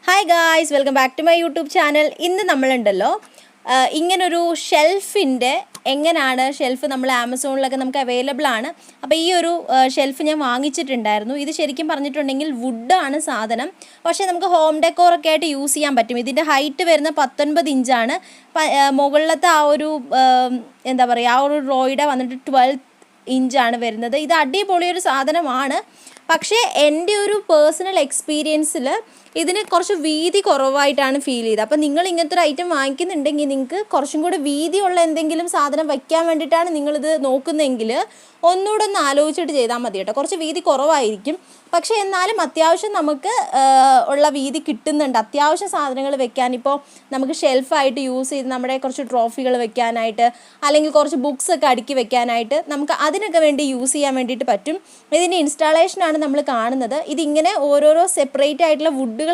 Hi guys, welcome back to my YouTube channel. ഇന്ന് നമ്മളുണ്ടല്ലോ ഇങ്ങനൊരു ഷെൽഫിൻ്റെ എങ്ങനെയാണ് ഷെൽഫ് നമ്മൾ ആമസോണിലൊക്കെ നമുക്ക് അവൈലബിൾ ആണ്. അപ്പോൾ ഈ ഒരു ഷെൽഫ് ഞാൻ വാങ്ങിച്ചിട്ടുണ്ടായിരുന്നു. ഇത് ശരിക്കും പറഞ്ഞിട്ടുണ്ടെങ്കിൽ വുഡാണ് സാധനം, പക്ഷേ നമുക്ക് ഹോം ഡെക്കോറൊക്കെ ആയിട്ട് യൂസ് ചെയ്യാൻ പറ്റും. ഇതിൻ്റെ ഹൈറ്റ് വരുന്ന 19 ഇഞ്ചാണ്. മുകളിലത്തെ ആ ഒരു എന്താ പറയുക, ആ ഒരു റോയുടെ വന്നിട്ട് 12 ഇഞ്ചാണ് വരുന്നത്. ഇത് അടിപൊളിയൊരു സാധനമാണ്. പക്ഷേ എൻ്റെ ഒരു പേഴ്സണൽ എക്സ്പീരിയൻസിൽ ഇതിന് കുറച്ച് വീതി കുറവായിട്ടാണ് ഫീൽ ചെയ്തത്. അപ്പോൾ നിങ്ങൾ ഇങ്ങനത്തെ ഒരു ഐറ്റം വാങ്ങിക്കുന്നുണ്ടെങ്കിൽ നിങ്ങൾക്ക് കുറച്ചും കൂടി വീതിയുള്ള എന്തെങ്കിലും സാധനം വയ്ക്കാൻ വേണ്ടിയിട്ടാണ് നിങ്ങളിത് നോക്കുന്നതെങ്കിൽ ഒന്നുകൂടെ ഒന്ന് ആലോചിച്ചിട്ട് ചെയ്താൽ മതി കേട്ടോ. കുറച്ച് വീതി കുറവായിരിക്കും, പക്ഷേ എന്നാലും അത്യാവശ്യം നമുക്ക് ഉള്ള വീതി കിട്ടുന്നുണ്ട്. അത്യാവശ്യം സാധനങ്ങൾ വെക്കാൻ, ഇപ്പോൾ നമുക്ക് ഷെൽഫായിട്ട് യൂസ് ചെയ്ത് നമ്മുടെ കുറച്ച് ട്രോഫികൾ വെക്കാനായിട്ട്, അല്ലെങ്കിൽ കുറച്ച് ബുക്സ് ഒക്കെ അടുക്കി വെക്കാനായിട്ട് നമുക്ക് അതിനൊക്കെ വേണ്ടി യൂസ് ചെയ്യാൻ വേണ്ടിയിട്ട് പറ്റും. ഇതിൻ്റെ ഇൻസ്റ്റാളേഷനാണ് നമ്മൾ കാണുന്നത്. ഇതിങ്ങനെ ഓരോരോ സെപ്പറേറ്റ് ആയിട്ടുള്ള വുഡ്